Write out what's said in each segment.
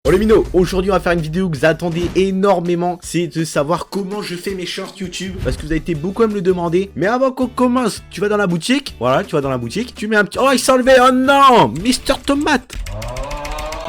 Bon les minots, aujourd'hui on va faire une vidéo que vous attendez énormément, c'est de savoir comment je fais mes shorts YouTube, parce que vous avez été beaucoup à me le demander. Mais avant qu'on commence, tu vas dans la boutique, voilà, tu vas dans la boutique, tu mets un petit... Oh, il s'est enlevé, oh non, Mister Tomate.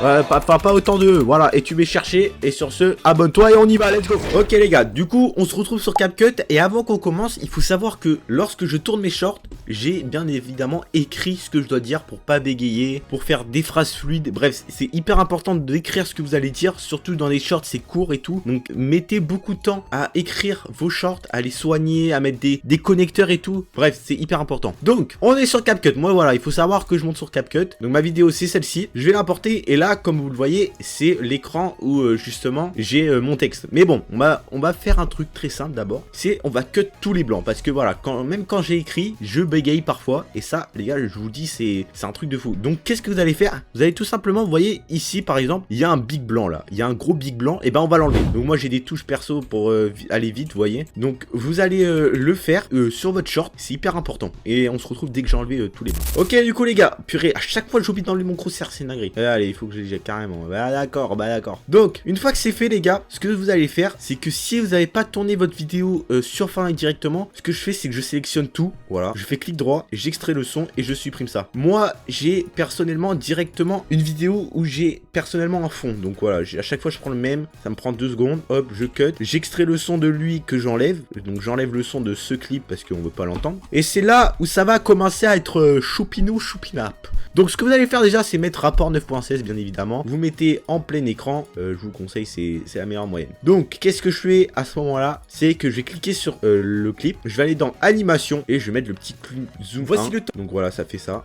Pas autant de voilà, et tu vas chercher, et sur ce, abonne-toi et on y va, let's go. Ok les gars, du coup, on se retrouve sur CapCut, et avant qu'on commence, il faut savoir que lorsque je tourne mes shorts, j'ai bien évidemment écrit ce que je dois dire pour pas bégayer, pour faire des phrases fluides, bref, c'est hyper important d'écrire ce que vous allez dire, surtout dans les shorts, c'est court et tout, donc mettez beaucoup de temps à écrire vos shorts, à les soigner, à mettre des connecteurs et tout, bref, c'est hyper important. Donc, on est sur CapCut, moi voilà, il faut savoir que je monte sur CapCut, donc ma vidéo c'est celle-ci, je vais l'importer, et là, comme vous le voyez, c'est l'écran où justement j'ai mon texte. Mais bon, on va faire un truc très simple d'abord. C'est on va cut tous les blancs parce que voilà, même quand j'ai écrit, je bégaye parfois. Et ça, les gars, je vous dis, c'est un truc de fou. Donc, qu'est-ce que vous allez faire? Vous allez tout simplement, vous voyez ici par exemple, il y a un big blanc là. Il y a un gros big blanc. Et ben, on va l'enlever. Donc, moi, j'ai des touches perso pour aller vite, vous voyez. Donc, vous allez le faire sur votre short. C'est hyper important. Et on se retrouve dès que j'ai enlevé tous les blancs. Ok, du coup, les gars, purée, à chaque fois, j'oublie d'enlever mon crosshair, c'est une dinguerie. Allez, il faut que j'ai carrément. Bah d'accord. Donc, une fois que c'est fait, les gars, ce que vous allez faire, c'est que si vous n'avez pas tourné votre vidéo sur Fortnite directement, ce que je fais, c'est que je sélectionne tout. Voilà, je fais clic droit, j'extrais le son et je supprime ça. Moi, j'ai personnellement directement une vidéo où j'ai personnellement un fond. Donc voilà, à chaque fois, je prends le même. Ça me prend 2 secondes. Hop, je cut. J'extrais le son de lui que j'enlève. Donc j'enlève le son de ce clip parce qu'on veut pas l'entendre. Et c'est là où ça va commencer à être choupinou, choupinap. Donc ce que vous allez faire déjà, c'est mettre rapport 9.16 bien évidemment. Vous mettez en plein écran, je vous conseille, c'est la meilleure moyenne. Donc qu'est-ce que je fais à ce moment-là? C'est que je vais cliquer sur le clip, je vais aller dans animation et je vais mettre le petit zoom. Voici le top. Donc voilà, ça fait ça.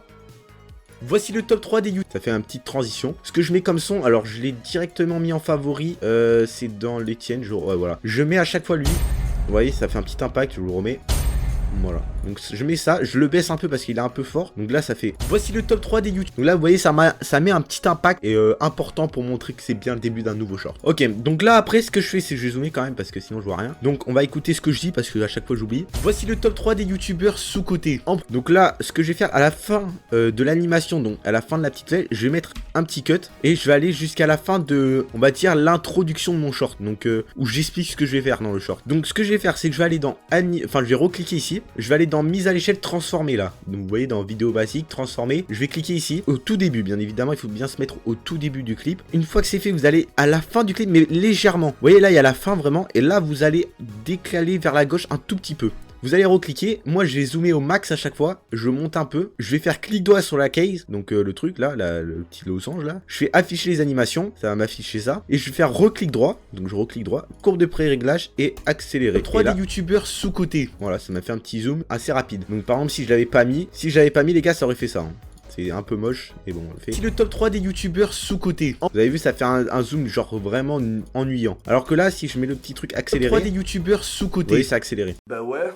Voici le top 3 des YouTube. Ça fait une petite transition. Ce que je mets comme son, alors je l'ai directement mis en favori. C'est dans les tiennes. Voilà. Je mets à chaque fois lui. Vous voyez, ça fait un petit impact, je vous le remets. Voilà, donc je mets ça, je le baisse un peu parce qu'il est un peu fort. Donc là ça fait, voici le top 3 des YouTube. Donc là vous voyez ça met un petit impact et important pour montrer que c'est bien le début d'un nouveau short. Ok, donc là après ce que je fais c'est que je vais zoomer quand même parce que sinon je vois rien. Donc on va écouter ce que je dis parce que à chaque fois j'oublie. Voici le top 3 des youtubeurs sous-cotés. Donc là ce que je vais faire à la fin de l'animation, donc à la fin de la petite flèche, je vais mettre un petit cut et je vais aller jusqu'à la fin de, on va dire, l'introduction de mon short. Donc où j'explique ce que je vais faire dans le short. Donc ce que je vais faire c'est que je vais aller dans, je vais recliquer ici. Je vais aller dans mise à l'échelle transformer là. Donc vous voyez dans vidéo basique, transformer. Je vais cliquer ici au tout début. Bien évidemment, il faut bien se mettre au tout début du clip. Une fois que c'est fait, vous allez à la fin du clip, mais légèrement. Vous voyez là, il y a la fin vraiment. Et là, vous allez décaler vers la gauche un tout petit peu. Vous allez recliquer, moi je vais zoomer au max à chaque fois, je monte un peu, je vais faire clic droit sur la case, donc le truc là, le petit losange là, je fais afficher les animations, ça va m'afficher ça, et je vais faire reclic droit, donc je reclique droit, courbe de pré-réglage et accélérer. 3 des youtubeurs sous-côté, voilà, ça m'a fait un petit zoom assez rapide. Donc par exemple si je l'avais pas mis, les gars ça aurait fait ça. Hein. C'est un peu moche, mais bon, on le fait. Si le top 3 des youtubeurs sous-côté. Vous avez vu, ça fait un zoom genre vraiment ennuyant. Alors que là, si je mets le petit truc accéléré. Top 3 des youtubeurs sous-côté. Oui, c'est accéléré. Bah ouais,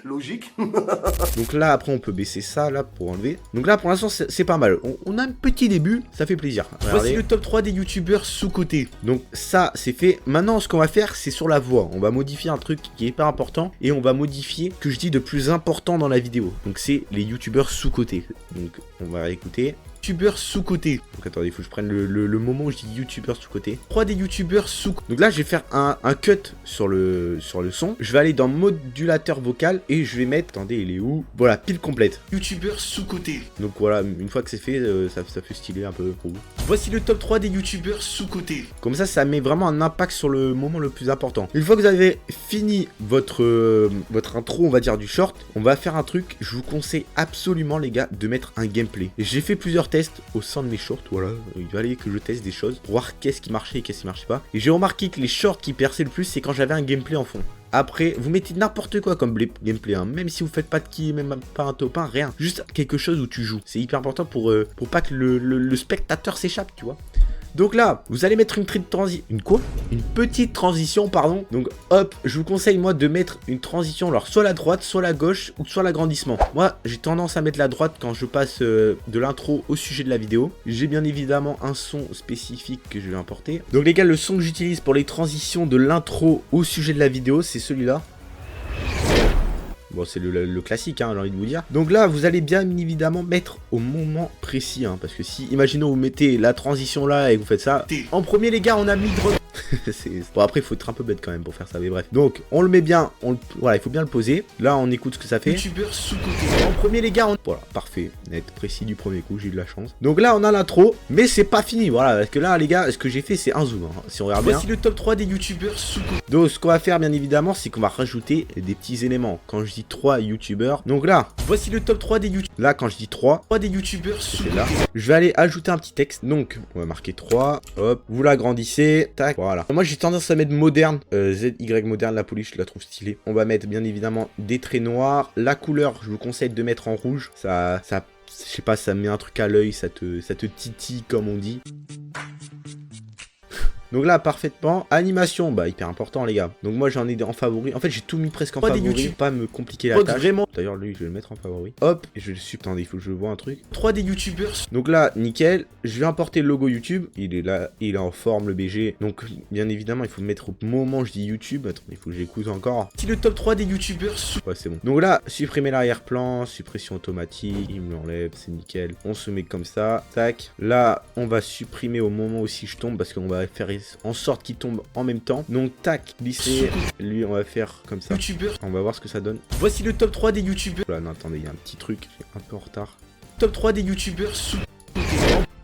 logique. Donc là, après, on peut baisser ça, là, pour enlever. Donc là, pour l'instant, c'est pas mal. On a un petit début, ça fait plaisir. Voici le top 3 des youtubeurs sous-côté. Donc ça, c'est fait. Maintenant, ce qu'on va faire, c'est sur la voix. On va modifier un truc qui est pas important. Et on va modifier ce que je dis de plus important dans la vidéo. Donc c'est les youtubeurs sous-côté. Donc on va réécouter. Youtubeurs sous-côté. Donc attendez, il faut que je prenne le moment où je dis youtubeurs sous-côté. 3 des youtubeurs sous. Donc là, je vais faire un cut sur le son. Je vais aller dans modulateur vocal et je vais mettre, attendez, il est où? Voilà, pile complète. Youtubeurs sous-côté. Donc voilà, une fois que c'est fait, ça fait stylé un peu pour vous. Voici le top 3 des youtubeurs sous-côté. Comme ça met vraiment un impact sur le moment le plus important. Une fois que vous avez fini votre intro, on va dire, du short, on va faire un truc. Je vous conseille absolument, les gars, de mettre un gameplay. J'ai fait plusieurs tests au sein de mes shorts, voilà, il fallait que je teste des choses pour voir qu'est-ce qui marchait et qu'est-ce qui marchait pas. Et j'ai remarqué que les shorts qui perçaient le plus, c'est quand j'avais un gameplay en fond. Après, vous mettez n'importe quoi comme gameplay, hein. Même si vous faites pas de kill, même pas un top 1, rien. Juste quelque chose où tu joues. C'est hyper important pour pas que le spectateur s'échappe, tu vois. Donc là, vous allez mettre une petite transition, pardon. Donc hop, je vous conseille moi de mettre une transition, alors soit la droite, soit la gauche, ou soit l'agrandissement. Moi, j'ai tendance à mettre la droite quand je passe de l'intro au sujet de la vidéo. J'ai bien évidemment un son spécifique que je vais importer. Donc les gars, le son que j'utilise pour les transitions de l'intro au sujet de la vidéo, c'est celui-là. Bon, c'est le classique, hein, j'ai envie de vous dire. Donc là, vous allez bien évidemment mettre au moment précis, hein, parce que si, imaginons, vous mettez la transition là et que vous faites ça. En premier, les gars, on a mis bon, après, il faut être un peu bête quand même pour faire ça, mais bref. Donc, on le met bien, voilà, il faut bien le poser. Là, on écoute ce que ça fait. YouTubeur sous-côté. En premier, les gars, voilà, parfait, net, précis du premier coup, j'ai eu de la chance. Donc là, on a l'intro, mais c'est pas fini, voilà, parce que là, les gars, ce que j'ai fait, c'est un zoom, hein. Si on regarde bien. Voici le top 3 des youtubeurs sous-côté. Donc, ce qu'on va faire, bien évidemment, c'est qu'on va rajouter des petits éléments. Quand je dis 3 youtubeurs, donc là, voici le top 3 des youtubeurs. Là, quand je dis 3 des youtubeurs sous-côté, là, je vais aller ajouter un petit texte. Donc, on va marquer 3, hop, vous l'agrandissez, tac, voilà. Moi, j'ai tendance à mettre moderne, ZY moderne, la police, je la trouve stylée. On va mettre, bien évidemment, des traits noirs. La couleur, je vous conseille de mettre en rouge. Ça, je sais pas, ça met un truc à l'œil, ça te titille, comme on dit. Donc là, parfaitement. Animation, bah hyper important les gars. Donc moi j'en ai en favori. En fait j'ai tout mis presque en favori. Pas me compliquer la tâche. Vraiment. D'ailleurs lui je vais le mettre en favori. Hop, et je le suis. Attendez, il faut que je vois un truc. 3 des youtubeurs. Donc là, nickel. Je vais importer le logo YouTube. Il est là, il est en forme le BG. Donc bien évidemment il faut le mettre au moment où je dis YouTube. Attendez, il faut que j'écoute encore. Si le top 3 des youtubeurs. Ouais c'est bon. Donc là, supprimer l'arrière-plan, suppression automatique. Il me l'enlève, c'est nickel. On se met comme ça. Tac. Là, on va supprimer au moment où si je tombe parce qu'on va faire en sorte qu'il tombe en même temps. Donc tac, glisser. Lui on va faire comme ça. YouTubeur. On va voir ce que ça donne. Voici le top 3 des youtubeurs. Là non attendez, il y a un petit truc, j'ai un peu en retard. Top 3 des youtubeurs sous.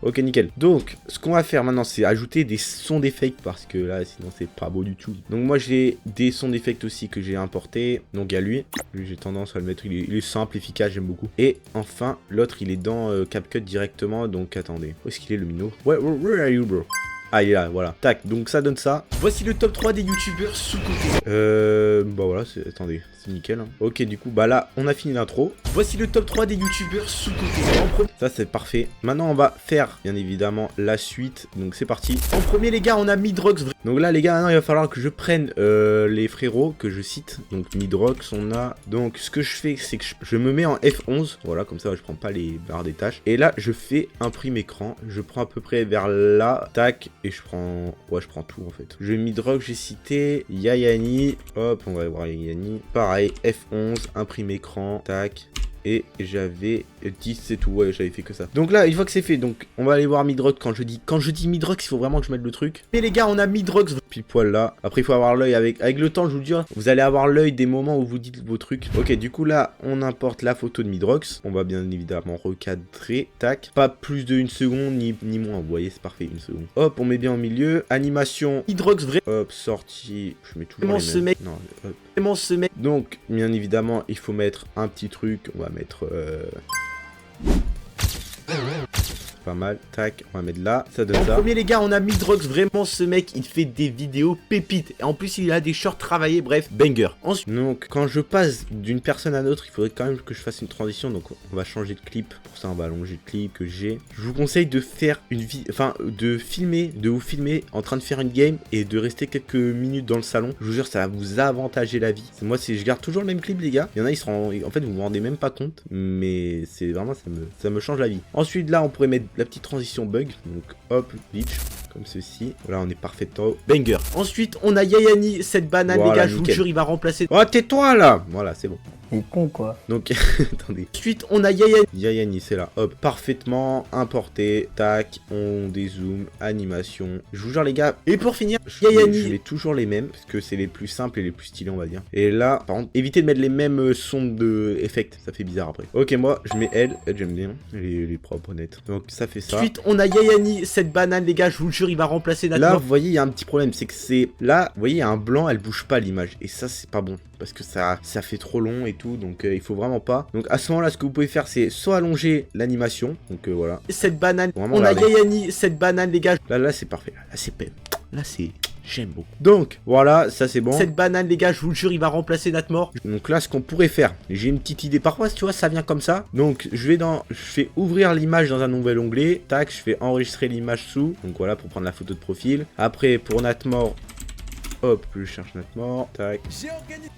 Ok nickel. Donc ce qu'on va faire maintenant c'est ajouter des sons d'effects parce que là sinon c'est pas beau du tout. Donc moi j'ai des sons d'effects aussi que j'ai importés. Donc à lui j'ai tendance à le mettre, il est simple, efficace, j'aime beaucoup. Et enfin l'autre il est dans CapCut directement. Donc attendez, où est-ce qu'il est le minot? Ouais, where are you bro? Ah il est là, voilà. Tac, donc ça donne ça. Voici le top 3 des youtubeurs sous-côté. Bah voilà, attendez, c'est nickel. Hein. Ok, du coup, bah là, on a fini l'intro. Voici le top 3 des youtubeurs sous-côté. Ça, c'est parfait. Maintenant, on va faire, bien évidemment, la suite. Donc, c'est parti. En premier, les gars, on a Midrox. Donc là, les gars, maintenant, il va falloir que je prenne les frérots que je cite. Donc, Midrox, on a... Donc, ce que je fais, c'est que je me mets en F11. Voilà, comme ça, je prends pas les barres des tâches. Et là, je fais imprime écran. Je prends à peu près vers là. Tac. Et je prends... Ouais, je prends tout, en fait. Je Midrox, j'ai cité. Yayani. Hop, on va voir Yayani. Pareil, F11, imprime écran. Tac. Et j'avais 10, c'est tout, ouais, j'avais fait que ça. Donc là, une fois que c'est fait, donc on va aller voir Midrox. Quand je dis Midrox, il faut vraiment que je mette le truc. Mais les gars, on a Midrox pile poil là. Après, il faut avoir l'œil avec le temps, je vous le dis. Vous allez avoir l'œil des moments où vous dites vos trucs. Ok, du coup là, on importe la photo de Midrox. On va bien évidemment recadrer. Tac. Pas plus de 1 seconde, ni moins. Vous voyez, c'est parfait, 1 seconde. Hop, on met bien au milieu. Animation Midrox vrai. Hop, sortie. Je mets toujours les mêmes. Non, hop. Ce mec. Donc, bien évidemment, il faut mettre un petit truc. On va mettre... Pas mal, tac, on va mettre là, ça donne ça. En premier les gars, on a Midrox, vraiment ce mec, il fait des vidéos pépites. Et en plus, il a des shorts travaillés, bref, banger. Ensuite, donc, quand je passe d'une personne à l'autre, il faudrait quand même que je fasse une transition. Donc, on va changer de clip. Pour ça, on va allonger le clip que j'ai. Je vous conseille de faire une vidéo, enfin, de vous filmer en train de faire une game et de rester quelques minutes dans le salon. Je vous jure, ça va vous avantager la vie. Moi, je garde toujours le même clip, les gars. Il y en a, ils seront, en fait, vous vous rendez même pas compte. Mais c'est vraiment, ça me change la vie. Ensuite, là, on pourrait mettre la petite transition bug, donc hop, glitch, comme ceci. Voilà, on est parfait au banger. Ensuite, on a Yayani, cette banane, voilà, les gars, je vous jure, il va remplacer. Oh, tais-toi là. Voilà, c'est bon. C'est con quoi. Donc, attendez. Ensuite, on a Yayani. Yayani, c'est là. Hop, parfaitement importé. Tac, on dézoome, animation. Je vous jure, les gars. Et pour finir, Yayani. Je mets toujours les mêmes, parce que c'est les plus simples et les plus stylés, on va dire. Et là, par contre, évitez de mettre les mêmes sons de effect. Ça fait bizarre après. Ok, moi, je mets elle. Elle, j'aime bien. Elle est propre, honnête. Donc, ça fait ça. Ensuite, on a Yayani, cette banane, les gars, je vous le jure, il va remplacer la. Là, vous voyez, il y a un petit problème. C'est que c'est. Là, vous voyez, il y a un blanc, elle bouge pas l'image. Et ça, c'est pas bon. Parce que ça fait trop long et tout, donc il faut vraiment pas. Donc à ce moment là, ce que vous pouvez faire, c'est soit allonger l'animation, donc voilà. Cette banane, on a Yayani, cette banane, les gars. Là c'est parfait, là c'est peine. Là c'est... J'aime beaucoup. Donc, voilà, ça c'est bon. Cette banane, les gars, je vous le jure, il va remplacer Natmore. Donc là, ce qu'on pourrait faire, j'ai une petite idée. Parfois, tu vois, ça vient comme ça. Donc, je fais ouvrir l'image dans un nouvel onglet. Tac, je fais enregistrer l'image sous. Donc voilà, pour prendre la photo de profil. Après, pour Natmore... hop, je cherche Natmor, tac,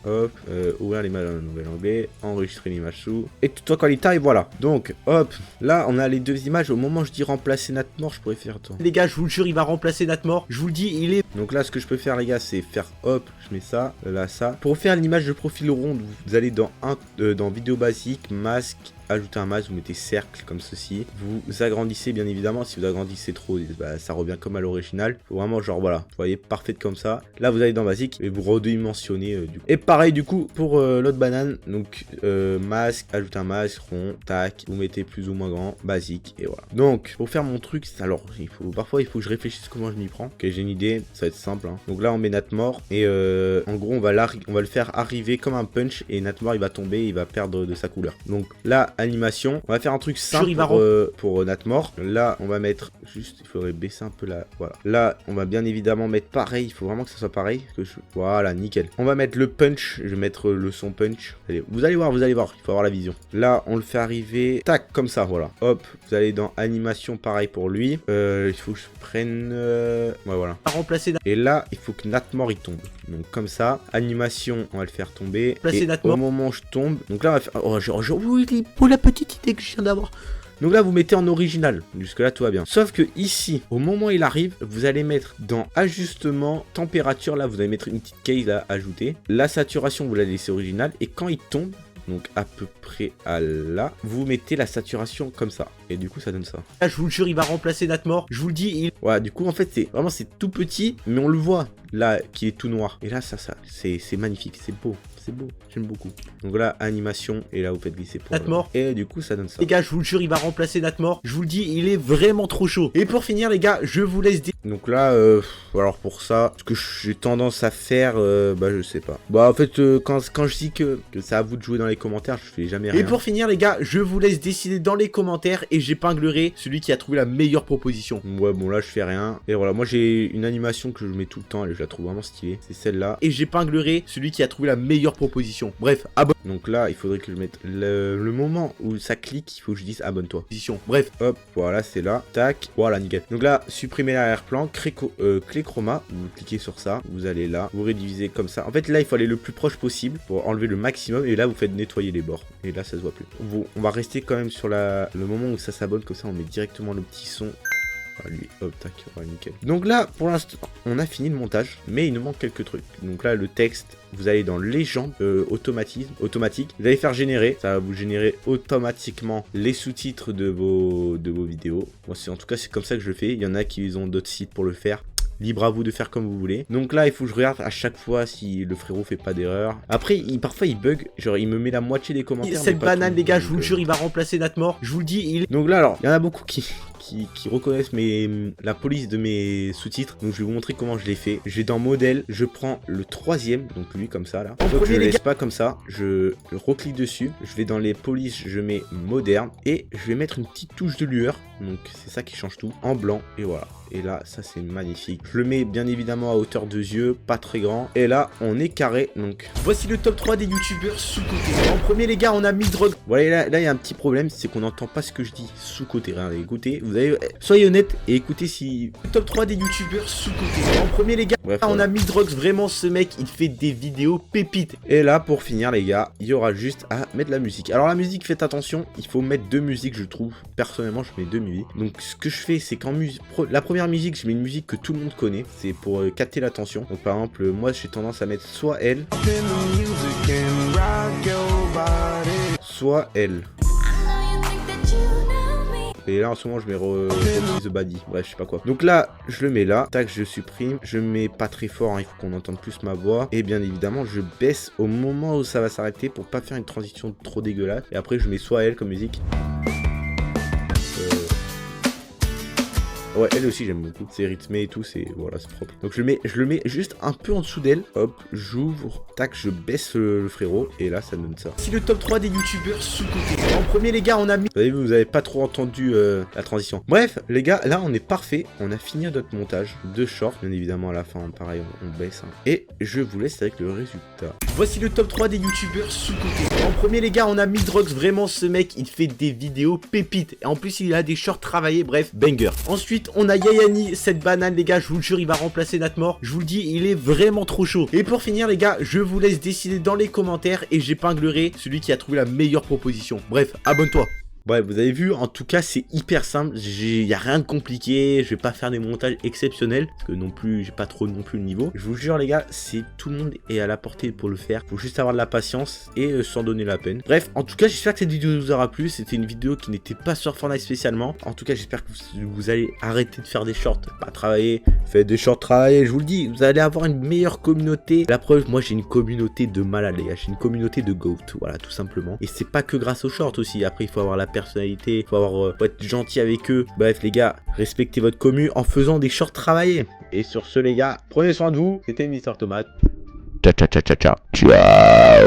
hop, ouvrir l'image dans un nouvel onglet, enregistrer l'image sous, et toi qualité, et voilà. Donc, hop, là, on a les deux images. Au moment où je dis remplacer Natmor, je pourrais faire toi. Les gars, je vous le jure, il va remplacer Natmor. Je vous le dis, il est... Donc là, ce que je peux faire, les gars, c'est faire hop, je mets ça, là, ça. Pour faire l'image de profil ronde, vous allez dans dans vidéo basique, masque, ajouter un masque, vous mettez cercle comme ceci, vous agrandissez bien évidemment. Si vous agrandissez trop, bah, ça revient comme à l'original. Faut vraiment genre voilà, vous voyez, parfait comme ça. Là vous allez dans basique et vous redimensionnez du coup. Et pareil du coup pour l'autre banane, donc masque, ajouter un masque rond, tac, vous mettez plus ou moins grand, basique et voilà. Donc pour faire mon truc, alors parfois il faut que je réfléchisse comment je m'y prends. Ok, j'ai une idée, ça va être simple hein. Donc là on met Natmor et en gros on va le faire arriver comme un punch et Natmor il va tomber, il va perdre de sa couleur. Donc là animation, on va faire un truc simple pour Natmor. Là on va mettre juste, il faudrait baisser un peu là, voilà. Là on va bien évidemment mettre pareil, il faut vraiment que ça soit pareil. Voilà, nickel. On va mettre le punch, je vais mettre le son punch. Allez, vous allez voir, il faut avoir la vision. Là on le fait arriver, tac, comme ça, voilà. Hop, vous allez dans animation, pareil pour lui. Il faut que je prenne, ouais voilà. Remplacer. Et là il faut que Natmor il tombe. Donc comme ça, animation, on va le faire tomber. Et au moment où je tombe, donc là on va faire, oui, pour la petite idée que je viens d'avoir. Donc là vous mettez en original, jusque là tout va bien. Sauf que ici, au moment où il arrive, vous allez mettre dans ajustement, température, là vous allez mettre une petite case à ajouter. La saturation vous la laissez originale et quand il tombe, donc à peu près à là, vous mettez la saturation comme ça. Et du coup ça donne ça. Là je vous le jure, il va remplacer Natmor, je vous le dis, il... Voilà, du coup en fait c'est vraiment c'est tout petit, mais on le voit là qui est tout noir. Et là ça c'est magnifique, c'est beau. C'est beau, j'aime beaucoup. Donc là, animation, et là vous faites glisser pour Natmor. Et du coup, ça donne ça. Les gars, je vous le jure, il va remplacer Natmor. Je vous le dis, il est vraiment trop chaud. Et pour finir, les gars, je vous laisse dire. Donc là, alors pour ça, ce que j'ai tendance à faire, bah je sais pas. Bah en fait, quand je dis que c'est à vous de jouer dans les commentaires, je fais jamais rien. Et pour finir, les gars, je vous laisse décider dans les commentaires et j'épinglerai celui qui a trouvé la meilleure proposition. Ouais, bon là, je fais rien. Et voilà, moi j'ai une animation que je mets tout le temps et je la trouve vraiment stylée. C'est celle-là. Et j'épinglerai celui qui a trouvé la meilleure proposition. Bref, abonne. Donc là, il faudrait que je mette le moment où ça clique, il faut que je dise abonne-toi. Position. Bref, hop, voilà, c'est là. Tac, voilà, nickel. Donc là, supprimez l'arrière-plan, clé chroma, vous cliquez sur ça, vous allez là, vous rédivisez comme ça. En fait, là, il faut aller le plus proche possible pour enlever le maximum. Et là, vous faites nettoyer les bords. Et là, ça se voit plus. On va rester quand même sur le moment où ça s'abonne, comme ça, on met directement le petit son. Lui, hop, tac, voilà, nickel. Donc là, pour l'instant, on a fini le montage, mais il nous manque quelques trucs. Donc là, le texte, vous allez dans légende, automatique. Vous allez faire générer, ça va vous générer automatiquement les sous-titres de vos vidéos. Moi, en tout cas, c'est comme ça que je le fais. Il y en a qui ont d'autres sites pour le faire. Libre à vous de faire comme vous voulez. Donc là, il faut que je regarde à chaque fois si le frérot fait pas d'erreur. Après, parfois, il bug. Genre, il me met la moitié des commentaires. Cette banane, les gars, je vous le jure, il va remplacer Natmor. Je vous le dis, Donc là, alors, il y en a beaucoup qui reconnaissent la police de mes sous-titres. Donc je vais vous montrer comment je l'ai fait. Je vais dans modèle, je prends le troisième, donc lui comme ça là. Donc je le laisse pas comme ça, je reclique dessus, je vais dans les polices, je mets moderne et je vais mettre une petite touche de lueur. Donc c'est ça qui change tout, en blanc et voilà. Et là, ça c'est magnifique. Je le mets bien évidemment à hauteur de yeux, pas très grand. Et là, on est carré. Donc voici le top 3 des youtubeurs sous-côté. En premier, les gars, on a Midrock. Voilà, là il y a un petit problème, c'est qu'on n'entend pas ce que je dis sous-côté. Regardez, écoutez, vous avez... Soyez honnête et écoutez si... Le top 3 des youtubeurs sous-côté. En premier, les gars, bref, on a Midrox. Vraiment, ce mec, il fait des vidéos pépites. Et là, pour finir, les gars, il y aura juste à mettre la musique. Alors la musique, faites attention, il faut mettre deux musiques, je trouve. Personnellement, je mets deux musiques. Donc ce que je fais, c'est qu'en la première musique, je mets une musique que tout le monde connaît. C'est pour capter l'attention. Donc par exemple, moi, j'ai tendance à mettre soit elle, soit elle. Et là en ce moment je mets The Body, bref je sais pas quoi. Donc là je le mets là, tac je supprime, je mets pas très fort, hein, il faut qu'on entende plus ma voix. Et bien évidemment je baisse au moment où ça va s'arrêter pour pas faire une transition trop dégueulasse. Et après je mets soit elle comme musique. Ouais, elle aussi j'aime beaucoup, c'est rythmé et tout, voilà, c'est propre. Donc je le mets juste un peu en dessous d'elle, hop, j'ouvre, tac, je baisse le frérot, et là ça donne ça. C'est le top 3 des youtubeurs sous-côté. En premier les gars, on a mis... Vous avez pas trop entendu la transition. Bref, les gars, là on est parfait, on a fini notre montage de short, bien évidemment à la fin, pareil, on baisse. Hein. Et je vous laisse avec le résultat. Voici le top 3 des youtubeurs sous-cotés. En premier les gars, on a Midrox. Vraiment ce mec, il fait des vidéos pépites. Et en plus il a des shorts travaillés, bref, banger. Ensuite on a Yayani, cette banane les gars, je vous le jure il va remplacer Natmor. Je vous le dis, il est vraiment trop chaud. Et pour finir les gars, je vous laisse décider dans les commentaires et j'épinglerai celui qui a trouvé la meilleure proposition. Bref, abonne-toi. Bref, vous avez vu, en tout cas, c'est hyper simple. Il n'y a rien de compliqué. Je vais pas faire des montages exceptionnels. Parce que non plus, j'ai pas trop non plus le niveau. Je vous jure, les gars, c'est tout le monde est à la portée pour le faire. Faut juste avoir de la patience et s'en donner la peine. Bref, en tout cas, j'espère que cette vidéo vous aura plu. C'était une vidéo qui n'était pas sur Fortnite spécialement. En tout cas, j'espère que vous allez arrêter de faire des shorts. Pas travailler. Faites des shorts, travailler. Je vous le dis, vous allez avoir une meilleure communauté. La preuve, moi, j'ai une communauté de malades, les gars. J'ai une communauté de GOAT. Voilà, tout simplement. Et c'est pas que grâce aux shorts aussi. Après, il faut avoir la personnalité, faut être gentil avec eux. Bref les gars, respectez votre commu en faisant des shorts travaillés. Et sur ce les gars, prenez soin de vous. C'était Mister Tomate. Ciao ciao ciao ciao ciao. Ciao.